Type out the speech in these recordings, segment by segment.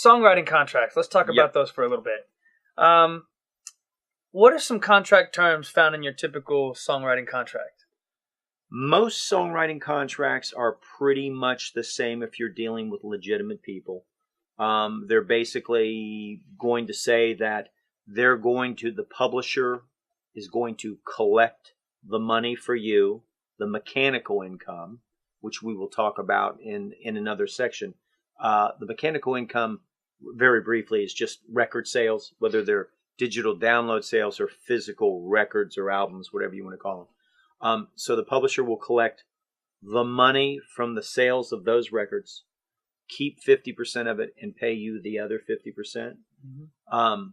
Songwriting contracts. Let's talk about those for a little bit. What are some contract terms found in your typical songwriting contract? Most songwriting contracts are pretty much the same if you're dealing with legitimate people. They're basically going to say that the publisher is going to collect the money for you, the mechanical income, which we will talk about in another section. The mechanical income, very briefly, is just record sales, whether they're digital download sales or physical records or albums, whatever you want to call them. So the publisher will collect the money from the sales of those records, keep 50% of it, and pay you the other 50%. Mm-hmm.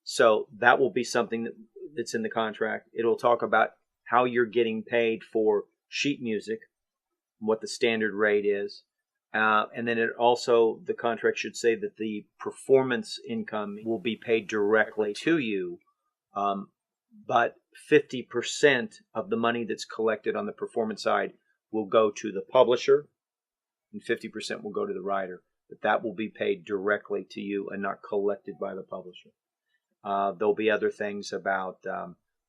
So that will be something that's in the contract. It'll talk about how you're getting paid for sheet music, what the standard rate is. And then the contract should say that the performance income will be paid directly to you, but 50% of the money that's collected on the performance side will go to the publisher, and 50% will go to the writer. But that will be paid directly to you and not collected by the publisher. There'll be other things about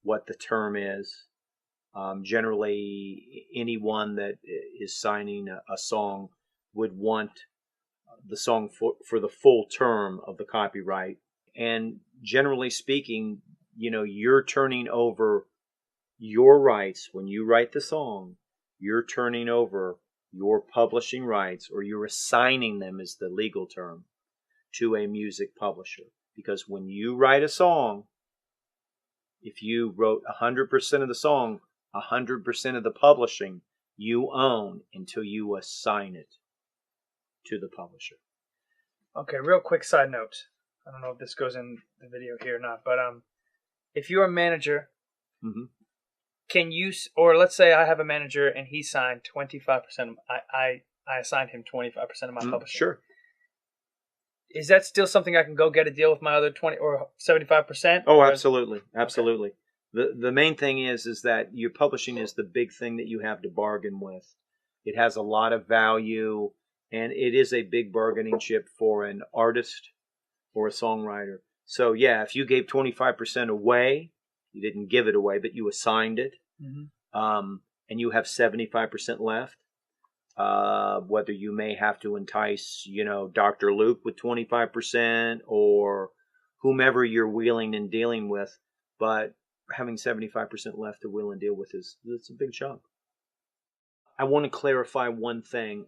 what the term is. Generally, anyone that is signing a song would want the song for the full term of the copyright. And generally speaking, you're turning over your rights. When you write the song, you're turning over your publishing rights, or you're assigning them, is the legal term, to a music publisher. Because when you write a song, if you wrote 100% of the song, 100% of the publishing you own until you assign it to the publisher. Okay, real quick side note. I don't know if this goes in the video here or not, but if you're a manager, mm-hmm. Can you, or let's say I have a manager and he signed 25%, I assigned him 25% of my publishing. Sure. Is that still something I can go get a deal with my other 20 or 75%? Oh, absolutely. Absolutely. Okay. The main thing is that your publishing is the big thing that you have to bargain with. It has a lot of value, and it is a big bargaining chip for an artist or a songwriter. So, yeah, if you gave 25% away, you didn't give it away, but you assigned it, mm-hmm. And you have 75% left, whether you may have to entice, Dr. Luke with 25% or whomever you're wheeling and dealing with, but having 75% left to wheel and deal with it's a big chunk. I want to clarify one thing.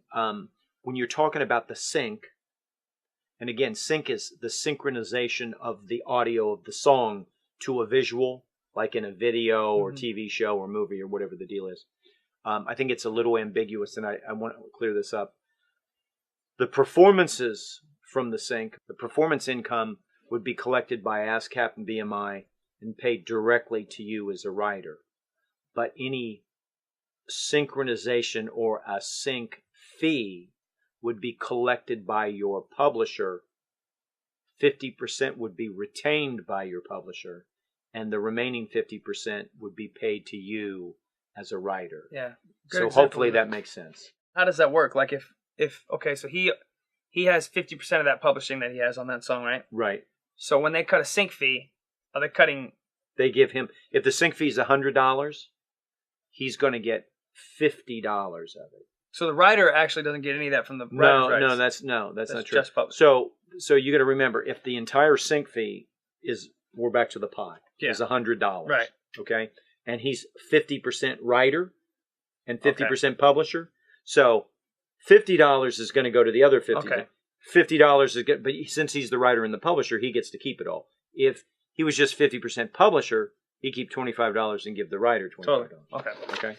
When you're talking about the sync, and again, sync is the synchronization of the audio of the song to a visual, like in a video or TV show or movie or whatever the deal is. I think it's a little ambiguous, and I want to clear this up. The performances from the sync, the performance income would be collected by ASCAP and BMI and paid directly to you as a writer. But any synchronization or a sync fee would be collected by your publisher. 50% would be retained by your publisher, and the remaining 50% would be paid to you as a writer. Yeah. So hopefully that makes sense. How does that work? Like if okay, so he has 50% of that publishing that he has on that song, right? Right. So when they cut a sync fee, are they cutting? They give him, if the sync fee is $100, he's going to get $50 of it. So the writer actually doesn't get any of that from the writer's rights. That's not true. Just publishing. So you got to remember, if the entire sync fee we're back to the pot, is $100, right? Okay, and he's 50% writer and 50% publisher, so $50 is going to go to the other 50. Okay. $50 is good, but since he's the writer and the publisher, he gets to keep it all. If he was just 50% publisher, he'd keep $25 and give the writer $25. Totally. Okay.